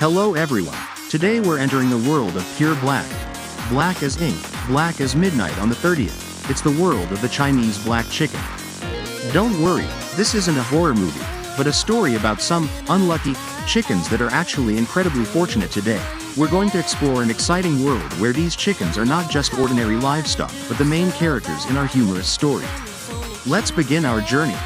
Hello everyone. Today we're entering the world of pure black. Black as ink, black as midnight on the 30th. It's the world of the Chinese black chicken. Don't worry, this isn't a horror movie, but a story about some unlucky chickens that are actually incredibly fortunate today. We're going to explore an exciting world where these chickens are not just ordinary livestock, but the main characters in our humorous story. Let's begin our journey.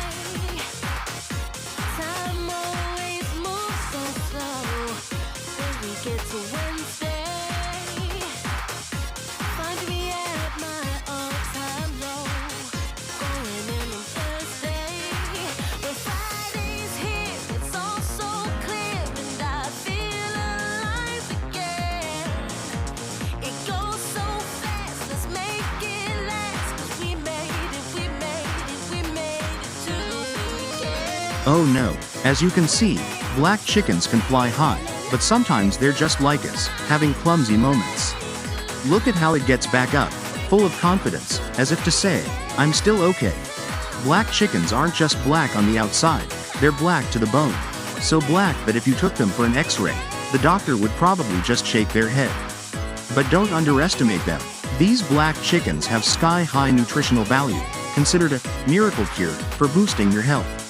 Oh no, as you can see, black chickens can fly high, but sometimes they're just like us, having clumsy moments. Look at how it gets back up, full of confidence, as if to say, I'm still okay. Black chickens aren't just black on the outside, they're black to the bone. So black that if you took them for an X-ray, the doctor would probably just shake their head. But don't underestimate them. These black chickens have sky-high nutritional value, considered a miracle cure for boosting your health.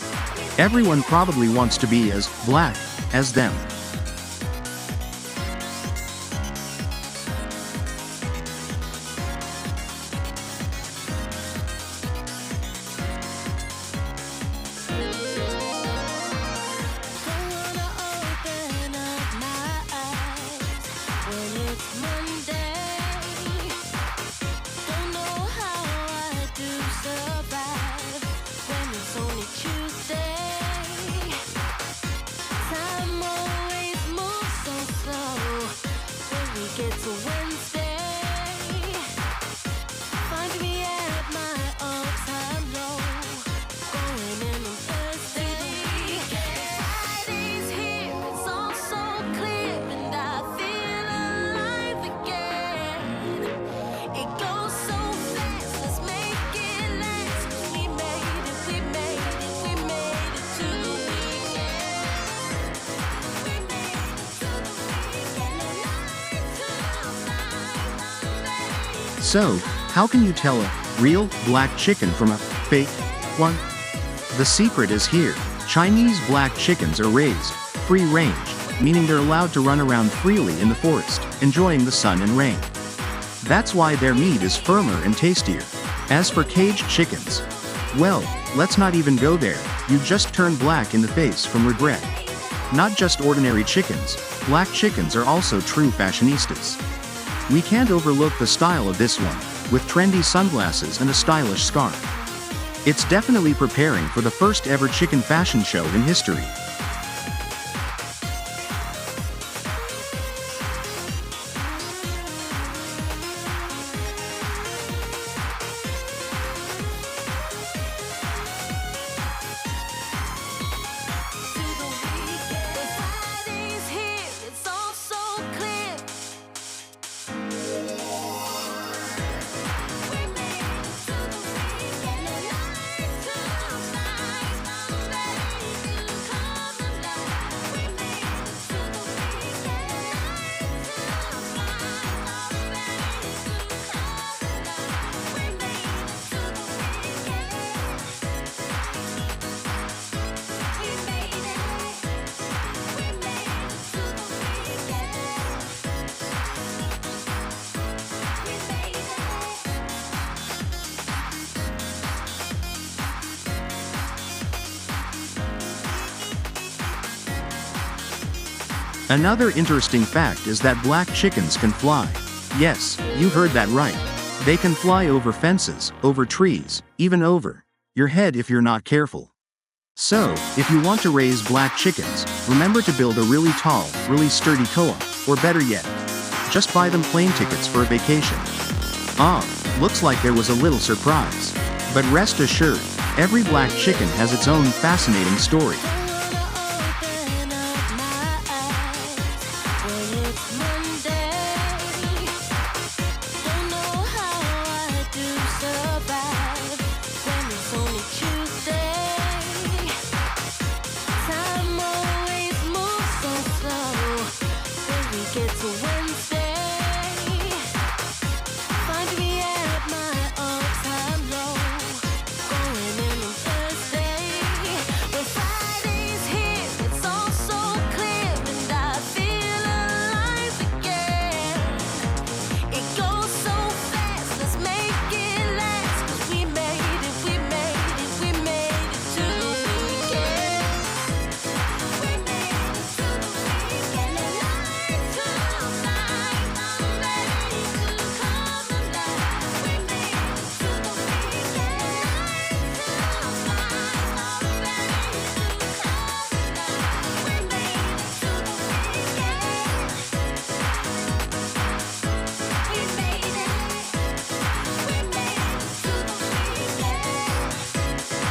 Everyone probably wants to be as black as them. So, how can you tell a real black chicken from a fake one? The secret is here. Chinese black chickens are raised free range, meaning they're allowed to run around freely in the forest, enjoying the sun and rain. That's why their meat is firmer and tastier. As for caged chickens, well, let's not even go there. You just turn black in the face from regret. Not just ordinary chickens, black chickens are also true fashionistas. We can't overlook the style of this one, with trendy sunglasses and a stylish scarf. It's definitely preparing for the first ever chicken fashion show in history. Another interesting fact is that black chickens can fly. Yes, you heard that right. They can fly over fences, over trees, even over your head if you're not careful. So, if you want to raise black chickens, remember to build a really tall, really sturdy co-op, or better yet, just buy them plane tickets for a vacation. Looks like there was a little surprise. But rest assured, every black chicken has its own fascinating story.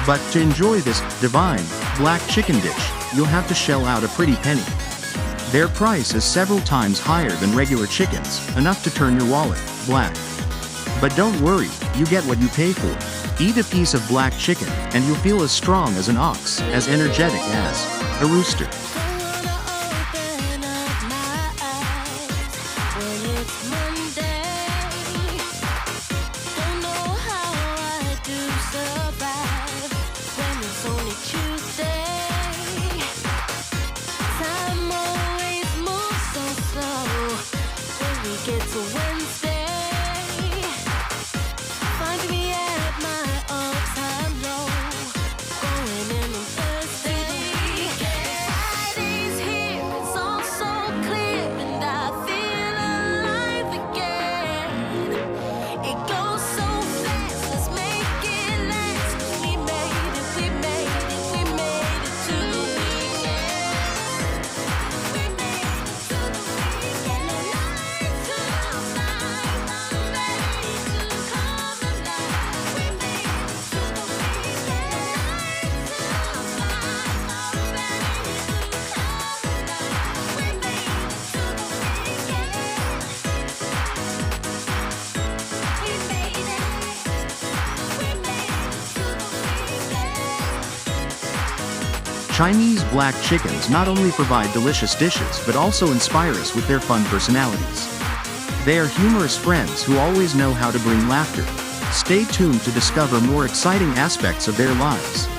But to enjoy this divine black chicken dish, you'll have to shell out a pretty penny. Their price is several times higher than regular chickens, enough to turn your wallet black. But don't worry, you get what you pay for. Eat a piece of black chicken, and you'll feel as strong as an ox, as energetic as a rooster. Chinese black chickens not only provide delicious dishes but also inspire us with their fun personalities. They are humorous friends who always know how to bring laughter. Stay tuned to discover more exciting aspects of their lives.